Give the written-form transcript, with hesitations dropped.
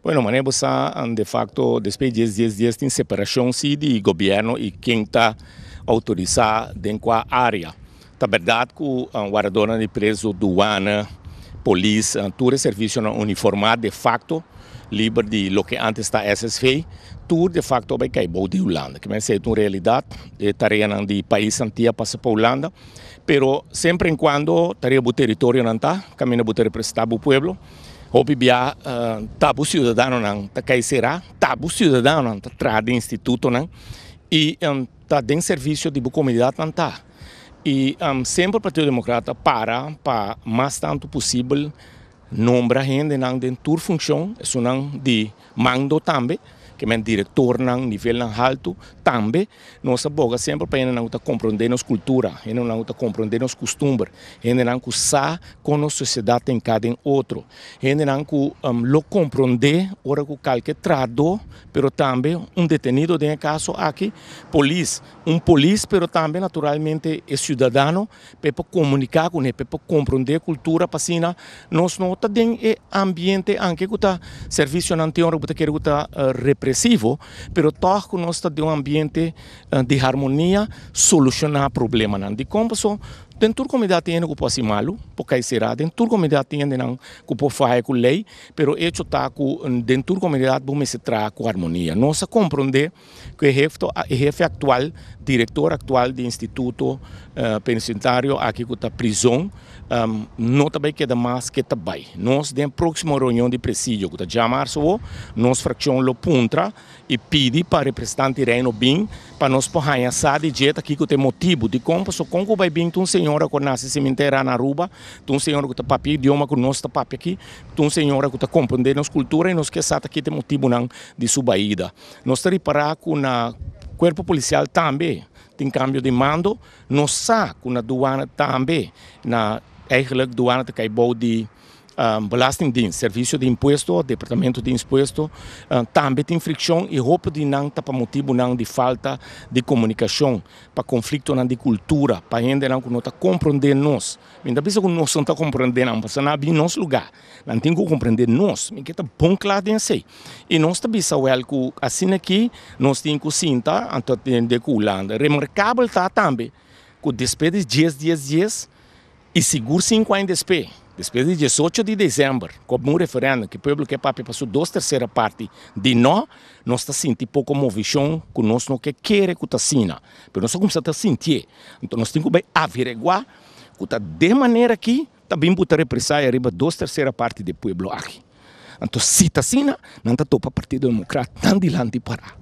Bueno, maneira de facto, depois de 10 dias, tem separação sim, de governo e quem está autorizado dentro da área. É verdade que o guardador de preso, douana, polícia, todo serviço uniformado, de facto, livre de lo que antes está SSV, tudo de facto vai cair de Holanda. Que é uma realidade, tarefa de país antigo passa para a Holanda, pero sempre em quando tarefa o território não está, caminho para representar o povo. Hopi bia tabu cidadano nang takai será tabu cidadano nang tra de instituto nang e tá den serviço de boa comunidade nang tá e sempre o Partido Democrata para mais tanto possível nombrar gente nang den tur função isso nang de mando também que é diretor nang nível nang alto também nossa boga sempre para ele não tá compreender nossa cultura ele não tá compreender nossa costumbre ele não cusa com a sociedade em cada outro ele não lo compreender ora com qualquer trado pero também detenido de caso aqui polícia polícia pero também naturalmente é cidadão para comunicar com ele para compreender a cultura passina nós não tá den ambiente anche que tá serviço não tem hora que quer repressivo, pero toch nós está de ambiente de harmonia, solucionar problema não. De como só dentro da comunidade tem que pode ser malo, porque será dentro da comunidade tem que pode fazer com lei, pero isso está dentro da comunidade vamos se trazer com harmonia. Nós compreender que o chefe atual, diretor atual do instituto penitenciário aqui que está prisão não também queda mais que também. Nós, na próxima reunião de presídio, que está chamar-se, nós fração lo puntra e pede para o representante Reino Bim para nós poder de jeito aqui que tem motivo de como só como vai vir um senhora que nasce cemitério na Aruba, um senhora que está papel idioma que nós está papel aqui, um senhora que está compreendendo nossa cultura e nós que sabe aqui tem motivo não de sua ida. Nós está reparar com o corpo policial também tem cambio de mando, nós sabe com a douana também na eigenlijk douane te caibo de belastingdienst, serviço de imposto, departamento de imposto, também tem fricção e roupa de não tá para motivo não de falta de comunicação, para conflito não de cultura, para gente não que não tá compreender nós. Ainda pensa que nós não tá compreendendo, não passa nada em nosso lugar, não tem que compreender nós, me que tá bom claro de sei. E nós tá bisa well que assim aqui nós tem que sinta anto de Holanda, remarcável tá também, que depois de 10 dias e seguro 5 anos depois de 18 de dezembro, como um referendo, que o povo que papi passou 2/3 parte de nós está sentindo pouco movição, que nós não quer que está sina, mas nós começamos a sentir. Então nós temos que averiguar que está de maneira que também pode repressar arriba 2/3 parte do povo aqui. Então se está sina, não está topa Partido Democrata, não de lá de parar.